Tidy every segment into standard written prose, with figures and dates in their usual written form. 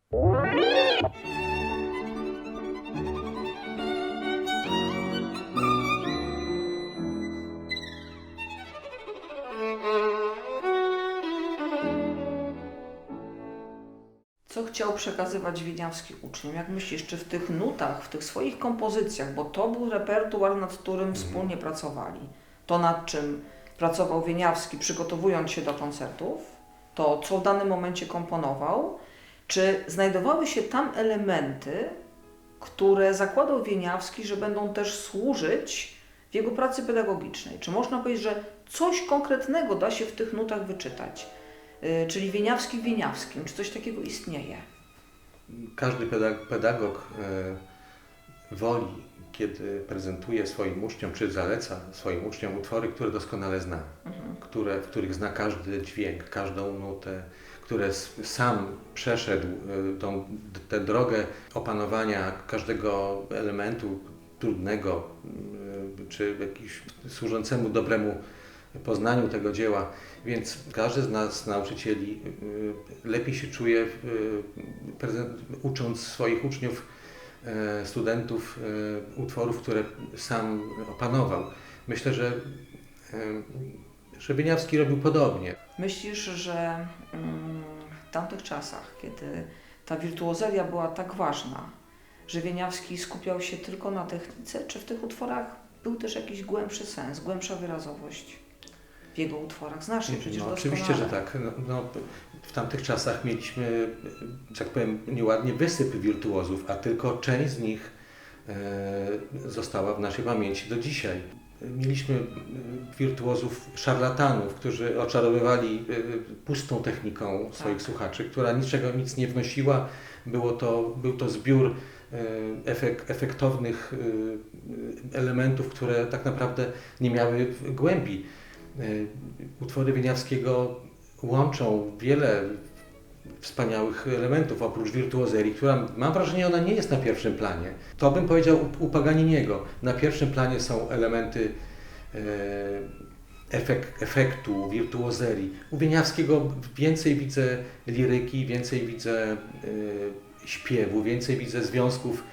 Co chciał przekazywać Wieniawski uczniom? Jak myślisz, czy w tych nutach, w tych swoich kompozycjach, bo to był repertuar, nad którym wspólnie pracowali, to nad czym pracował Wieniawski, przygotowując się do koncertów, to co w danym momencie komponował, czy znajdowały się tam elementy, które zakładał Wieniawski, że będą też służyć w jego pracy pedagogicznej? Czy można powiedzieć, że coś konkretnego da się w tych nutach wyczytać? Czyli Wieniawski w Wieniawskim, czy coś takiego istnieje? Każdy pedagog woli, kiedy prezentuje swoim uczniom, czy zaleca swoim uczniom utwory, które doskonale zna, w których zna każdy dźwięk, każdą nutę, które sam przeszedł tę drogę opanowania każdego elementu trudnego, czy jakiś służącemu dobremu poznaniu tego dzieła. Więc każdy z nas, nauczycieli, lepiej się czuje, ucząc swoich uczniów, studentów, utworów, które sam opanował. Myślę, że Wieniawski robił podobnie. Myślisz, że w tamtych czasach, kiedy ta wirtuozeria była tak ważna, że Wieniawski skupiał się tylko na technice, czy w tych utworach był też jakiś głębszy sens, głębsza wyrazowość w jego utworach? Znasz je przecież doskonale. Oczywiście, że tak. W tamtych czasach mieliśmy, że tak powiem nieładnie, wysyp wirtuozów, a tylko część z nich została w naszej pamięci do dzisiaj. Mieliśmy wirtuozów szarlatanów, którzy oczarowywali pustą techniką swoich słuchaczy, która nic nie wnosiła. Był to zbiór efektownych elementów, które tak naprawdę nie miały głębi. Utwory Wieniawskiego łączą wiele wspaniałych elementów, oprócz wirtuozerii, która, mam wrażenie, ona nie jest na pierwszym planie. To bym powiedział u Paganiniego. Na pierwszym planie są elementy efektu, wirtuozerii. U Wieniawskiego więcej widzę liryki, więcej widzę śpiewu, więcej widzę związków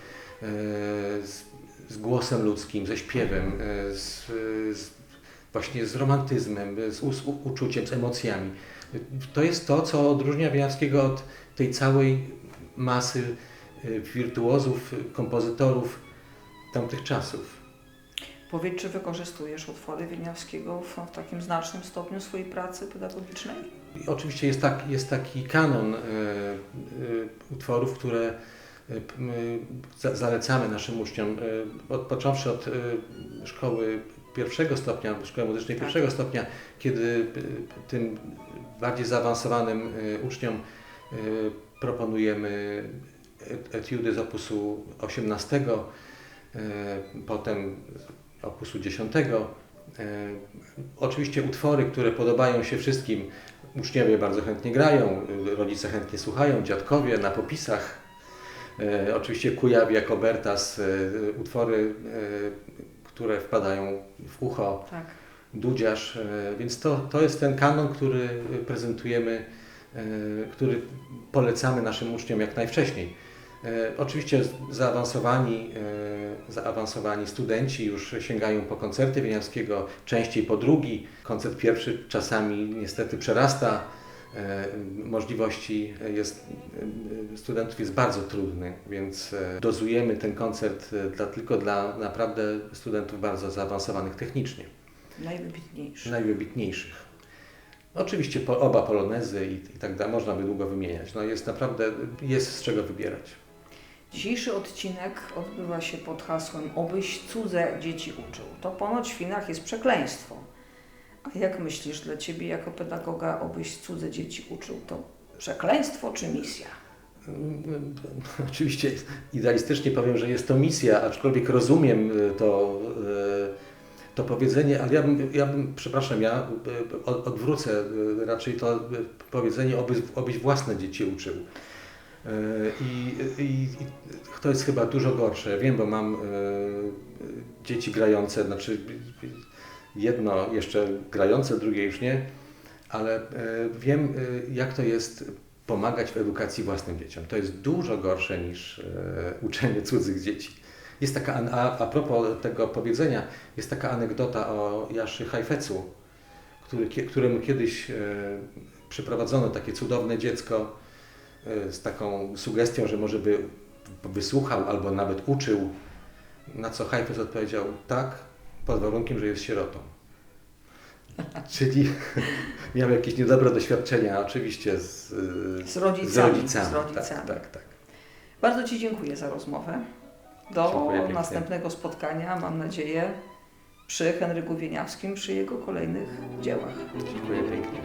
z głosem ludzkim, ze śpiewem, właśnie z romantyzmem, z uczuciem, z emocjami. To jest to, co odróżnia Wieniawskiego od tej całej masy wirtuozów, kompozytorów tamtych czasów. Powiedz, czy wykorzystujesz utwory Wieniawskiego w takim znacznym stopniu swojej pracy pedagogicznej? Oczywiście jest taki kanon utworów, które zalecamy naszym uczniom, począwszy od szkoły pierwszego stopnia, szkoły muzycznej pierwszego stopnia, kiedy tym bardziej zaawansowanym uczniom proponujemy etiudy z opusu 18, potem opusu 10. Oczywiście utwory, które podobają się wszystkim. Uczniowie bardzo chętnie grają, rodzice chętnie słuchają, dziadkowie na popisach. Oczywiście Kujawi jako Bertas, utwory, które wpadają w ucho, Dudziarz, więc to jest ten kanon, który prezentujemy, który polecamy naszym uczniom jak najwcześniej. Oczywiście zaawansowani studenci już sięgają po koncerty Wieniawskiego, częściej po drugi. Koncert pierwszy czasami niestety przerasta możliwości studentów, jest bardzo trudny, więc dozujemy ten koncert tylko dla naprawdę studentów bardzo zaawansowanych technicznie. Najwybitniejszych. Oczywiście oba polonezy i tak dalej, można by długo wymieniać. Jest z czego wybierać. Dzisiejszy odcinek odbywa się pod hasłem "Obyś cudze dzieci uczył". To ponoć w Chinach jest przekleństwo. A jak myślisz, dla Ciebie jako pedagoga "Obyś cudze dzieci uczył" to przekleństwo czy misja? Oczywiście idealistycznie powiem, że jest to misja, aczkolwiek rozumiem to powiedzenie, ale ja odwrócę raczej to powiedzenie "obyś własne dzieci uczył". I to jest chyba dużo gorsze. Ja wiem, bo mam dzieci grające, znaczy jedno jeszcze grające, drugie już nie, ale wiem, jak to jest pomagać w edukacji własnym dzieciom. To jest dużo gorsze niż uczenie cudzych dzieci. Jest taka, a propos tego powiedzenia, jest taka anegdota o Jaszy Heifetzu, któremu kiedyś przyprowadzono takie cudowne dziecko z taką sugestią, że może by wysłuchał albo nawet uczył, na co Heifetz odpowiedział tak, pod warunkiem, że jest sierotą. Czyli miał jakieś niedobre doświadczenia oczywiście z rodzicami. Tak. Bardzo Ci dziękuję za rozmowę. Do następnego spotkania, mam nadzieję, przy Henryku Wieniawskim, przy jego kolejnych dziełach. Dziękuję pięknie.